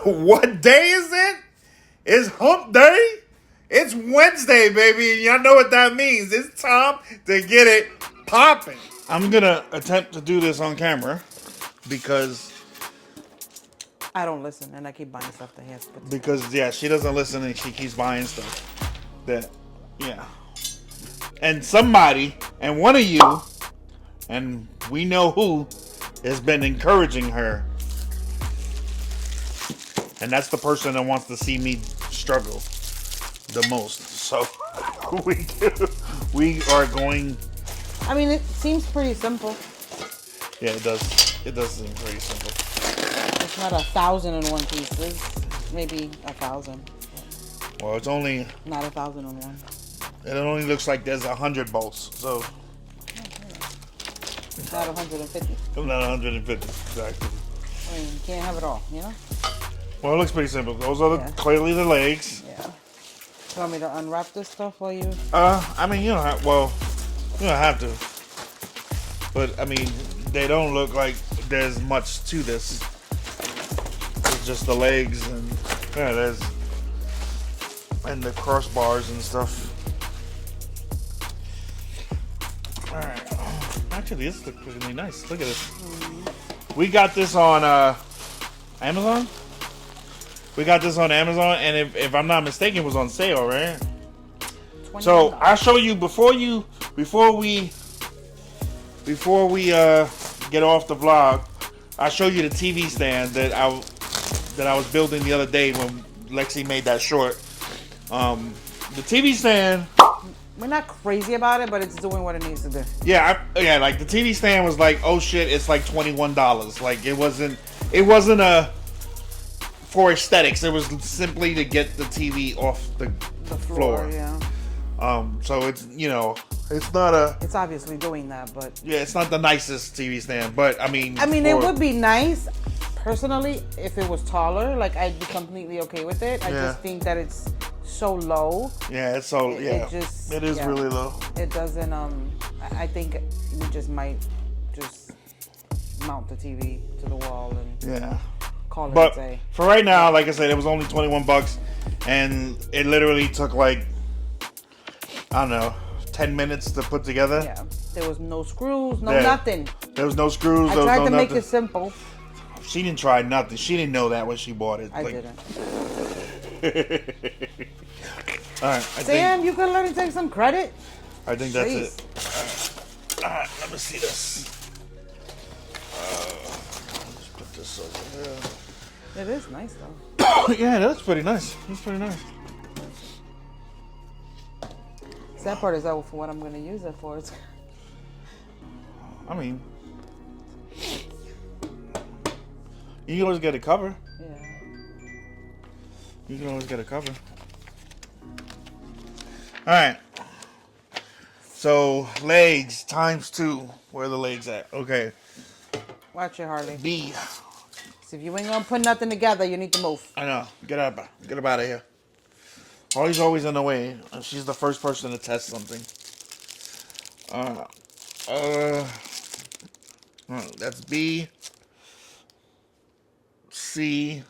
What day is it? It's hump day. It's Wednesday, baby, and y'all know what that means. It's time to get it popping. I'm gonna attempt to do this on camera because I don't listen, and I keep buying stuff that he has to put together. because yeah, she doesn't listen and she keeps buying stuff. That yeah, and somebody and one of you, and we know who, has been encouraging her, and that's the person that wants to see me struggle the most. So we are going. I mean, it seems pretty simple. Yeah, it does. It does seem pretty simple. It's not 1,000 in one piece. It's maybe 1,000. Well, it's only. Not 1,000 in one. It only looks like there's 100 bolts, so. Not 150. Not 150 exactly. I mean, you can't have it all, you know? Well, it looks pretty simple. Those are clearly the legs. Yeah. You want me to unwrap this stuff while you? I mean, you don't have. Well, you don't have to. But I mean, they don't look like there's much to this. It's just the legs and yeah, there's and the crossbars and stuff. All right. Actually, this looks really nice. Look at this. We got this on Amazon. We got this on Amazon, and if I'm not mistaken, it was on sale, right? So I'll show you before we get off the vlog. I'll show you the TV stand that I was building the other day when Lexi made that short. The TV stand. We're not crazy about it, but it's doing what it needs to do. Yeah, like the TV stand was like, oh shit, it's like $21. Like it wasn't a for aesthetics. It was simply to get the TV off the floor. Yeah. So it's it's not a. It's obviously doing that, but Yeah, it's not the nicest TV stand, but I mean. It would be nice, personally, if it was taller. Like I'd be completely okay with it. I just think that it's so low. Yeah, it's so yeah. It is really low. It doesn't. I think we just might just mount the TV to the wall and call it a day. For right now, like I said, it was only $21, and it literally took like I don't know 10 minutes to put together. Yeah, there was no screws, nothing. There was no screws. I tried to make it simple. She didn't try nothing. She didn't know that when she bought it. I didn't. All right, Sam, you could let me take some credit. I think that's it. All right, let me see this. Let's put this over here. It is nice though. Yeah, that's pretty nice. That's pretty nice. That part is for what I'm going to use it for. I mean, you can always get a cover. Yeah. You can always get a cover. All right. So legs times 2. Where are the legs at? Okay. Watch it, Harley. B. So if you ain't gonna put nothing together, you need to move. I know. Get up out of here. Harley's always in the way. She's the first person to test something. That's B. C.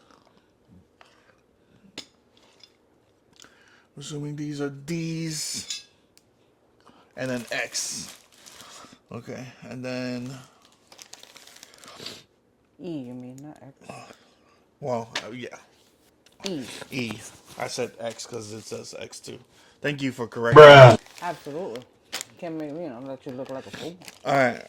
Assuming these are D's. And then X. Okay, and then E, you mean, not X. Well, yeah. E. E. I said X because it says X too. Thank you for correcting me. Absolutely. Can't make me, let you look like a fool. All right.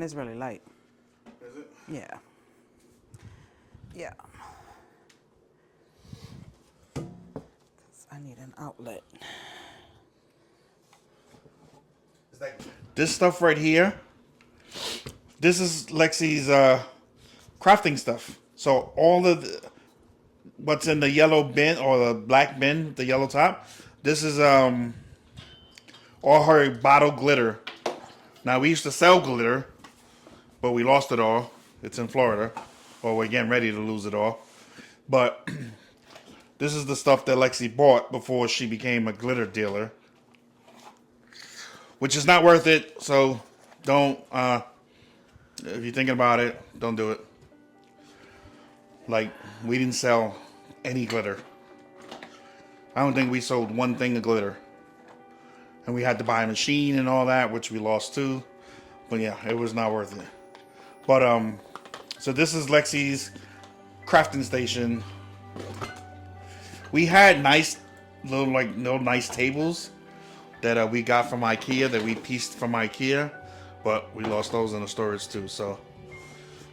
is really light. Is it? Yeah. Yeah. I need an outlet. It's like this stuff right here. This is Lexi's crafting stuff. So all of what's in the yellow bin or the black bin, the yellow top. This is all her bottle glitter. Now we used to sell glitter, but we lost it all. It's in Florida, or we're getting ready to lose it all. But this is the stuff that Lexi bought before she became a glitter dealer, which is not worth it. So don't. If you're thinking about it, don't do it. Like, we didn't sell any glitter. I don't think we sold one thing of glitter. And we had to buy a machine and all that, which we lost too. But yeah, it was not worth it. But so this is Lexi's crafting station. We had nice little nice tables that we got from IKEA, that we pieced from IKEA, but we lost those in the storage too. So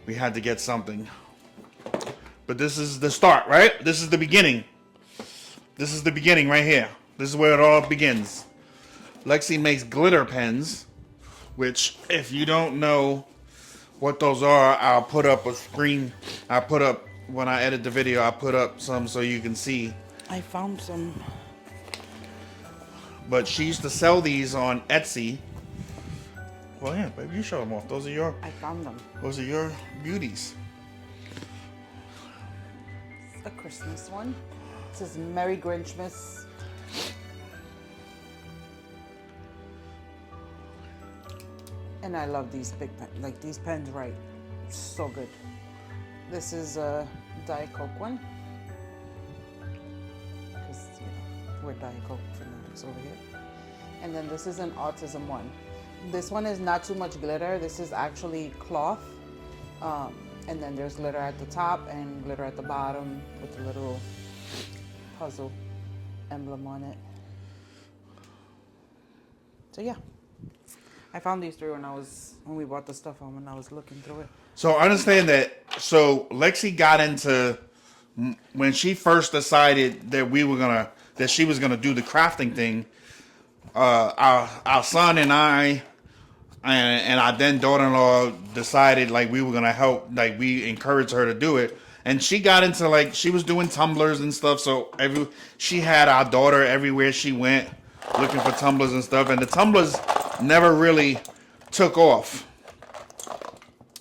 we had to get something. But this is the start, right? This is the beginning. This is the beginning right here. This is where it all begins. Lexi makes glitter pens, which if you don't know what those are, I'll put up a screen. I'll put up, when I edit the video, I'll put up some so you can see. I found some. But she used to sell these on Etsy. Well, yeah, baby, you show them off. Those are your. I found them. Those are your beauties. A Christmas one. It says Merry Grinchmas. And I love these big pens. Like, these pens write so good. This is a Diet Coke one. Because, you know, we're Diet Coke fanatics over here. And then this is an autism one. This one is not too much glitter. This is actually cloth. And then there's glitter at the top and glitter at the bottom with a little puzzle emblem on it. So yeah, I found these three when we bought the stuff home and I was looking through it. So understand that. So Lexi got into, when she first decided that she was gonna do the crafting thing. Our son and I. And our then daughter-in-law decided like we were gonna help, like we encouraged her to do it, and she got into like she was doing tumblers and stuff. So she had our daughter everywhere she went, looking for tumblers and stuff, and the tumblers never really took off.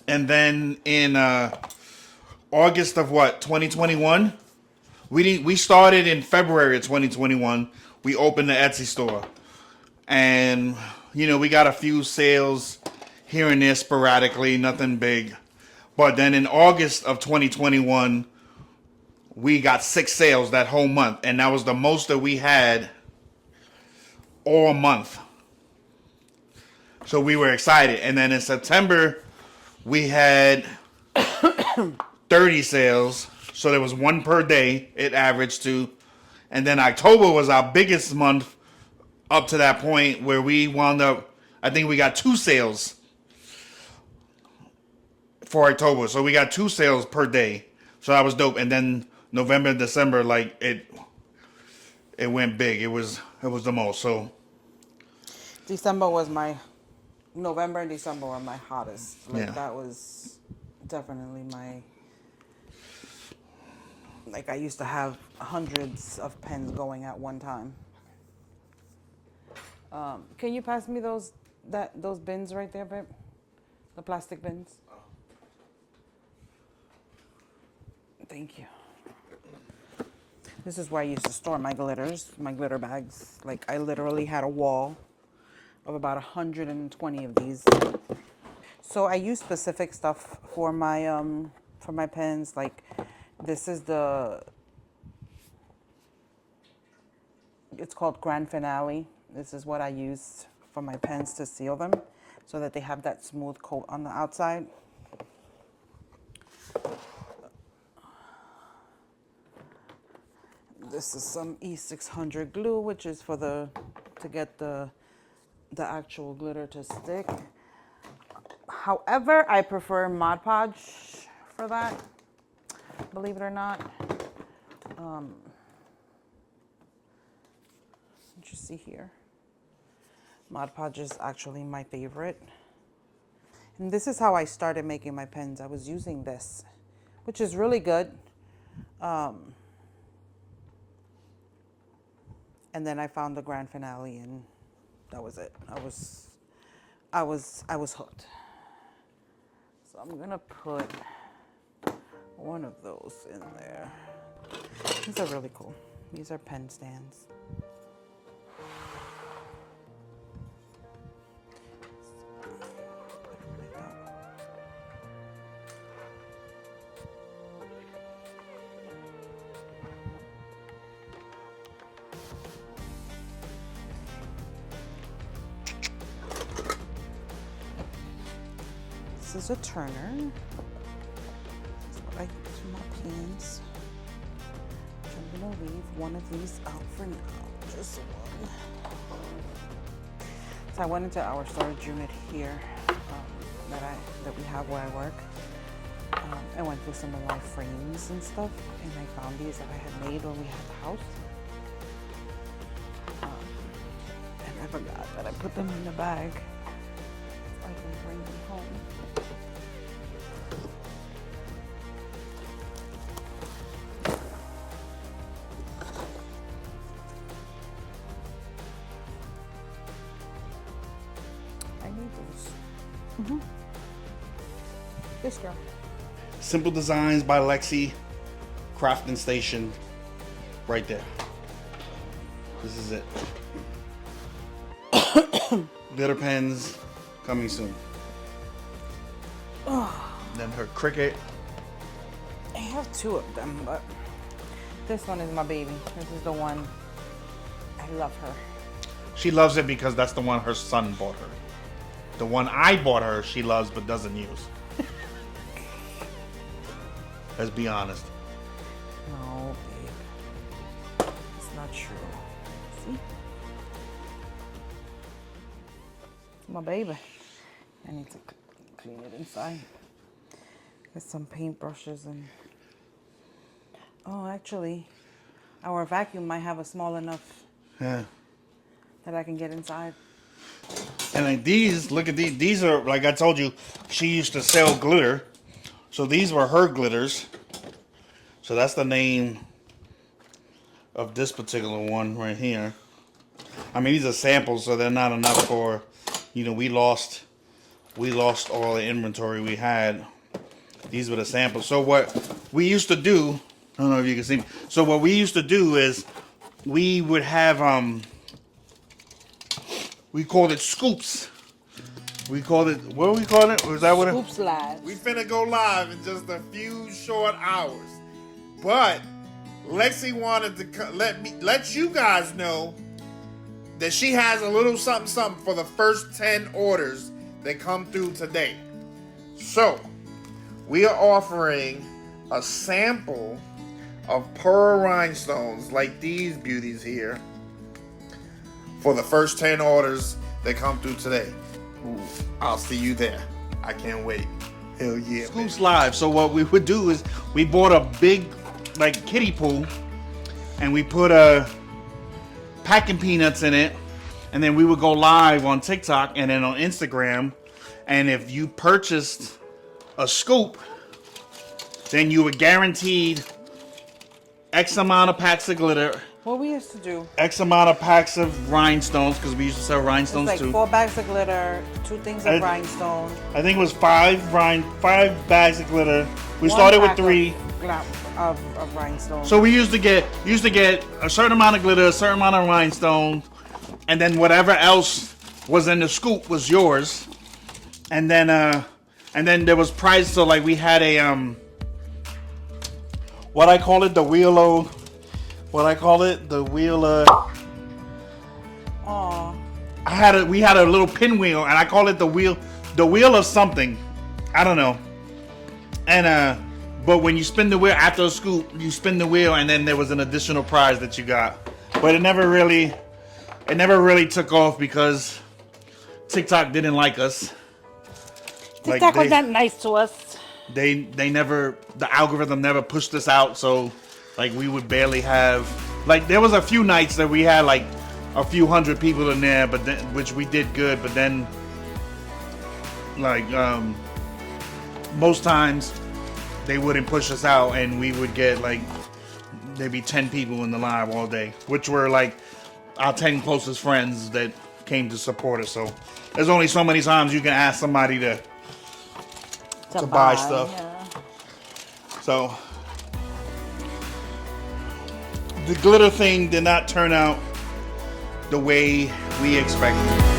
And then in August of 2021, we started in February of 2021. We opened the Etsy store, and you know, we got a few sales here and there sporadically, nothing big. But then in August of 2021, we got 6 sales that whole month. And that was the most that we had all month. So we were excited. And then in September, we had 30 sales. So there was 1 per day, it averaged to. And then October was our biggest month up to that point where we wound up, I think we got 2 sales for October. So we got 2 sales per day. So that was dope. And then November and December, like it went big. It was the most. So November and December were my hottest. Like, yeah. That was definitely I used to have hundreds of pens going at one time. Can you pass me those bins right there, babe? The plastic bins. Thank you. This is where I used to store my glitter bags. Like, I literally had a wall of about 120 of these. So I use specific stuff for my pens. Like, this is it's called Grand Finale. This is what I use for my pens to seal them so that they have that smooth coat on the outside. This is some E600 glue, which is to get the actual glitter to stick. However, I prefer Mod Podge for that, believe it or not. What you see here? Mod Podge is actually my favorite. And this is how I started making my pens. I was using this, which is really good. And then I found the grand finale, and that was it. I was hooked. So I'm gonna put one of those in there. These are really cool. These are pen stands. This is a turner. This is what I use for my pens. I'm gonna leave one of these out for now, just one. So I went into our storage unit here that we have where I work. I went through some of my frames and stuff, and I found these that I had made when we had the house. And I forgot that I put them in the bag so I can bring them home. I need those. This girl. Simple Designs by Lexi, Crafting Station, right there. This is it. Glitter pens coming soon. Then her Cricut. I have two of them, but this one is my baby. This is the one. I love her. She loves it because that's the one her son bought her. The one I bought her, she loves but doesn't use. Let's be honest. No, babe. It's not true. See? My baby. I need to clean it inside. Get some paintbrushes and... Oh, actually, our vacuum might have a small enough that I can get inside. And like these, look at these. These are, like I told you, she used to sell glitter. So these were her glitters. So that's the name of this particular one right here. I mean, these are samples, so they're not enough for, you know, we lost all the inventory we had. These were the samples. So what we used to do, I don't know if you can see me. So what we used to do is we would have, we called it scoops. We called it, what do we call it? Was that what it? Scoops Live. We finna go live in just a few short hours. But Lexi wanted to let you guys know that she has a little something for the first 10 orders that come through today. So, we are offering a sample of pearl rhinestones like these beauties here for the first 10 orders that come through today. Ooh, I'll see you there. I can't wait. Hell yeah. Scoops Live. So what we would do is we bought a big like kiddie pool and we put packing peanuts in it, and then we would go live on TikTok and then on Instagram, and if you purchased a scoop, then you were guaranteed X amount of packs of glitter. What we used to do. X amount of packs of rhinestones, because we used to sell rhinestones it's like too. 4 bags of glitter, 2 things of rhinestone. I think it was 5 bags of glitter. We started with 3 of rhinestones. So we used to get a certain amount of glitter, a certain amount of rhinestones, and then whatever else was in the scoop was yours. And then there was prize. So like we had a what I call it, the wheel of. What I call it, the wheel of. Aww. We had a little pinwheel, and I call it the wheel of something. I don't know. And but when you spin the wheel after a scoop, you spin the wheel, and then there was an additional prize that you got. But it never really took off because TikTok didn't like us. TikTok was not nice to us. They never, the algorithm never pushed us out, so like we would barely have, like there was a few nights that we had like a few hundred people in there, but then, which we did good, but then like most times they wouldn't push us out, and we would get like there'd be 10 people in the live all day, which were like our 10 closest friends that came to support us. So there's only so many times you can ask somebody to buy stuff. Yeah. So the glitter thing did not turn out the way we expected.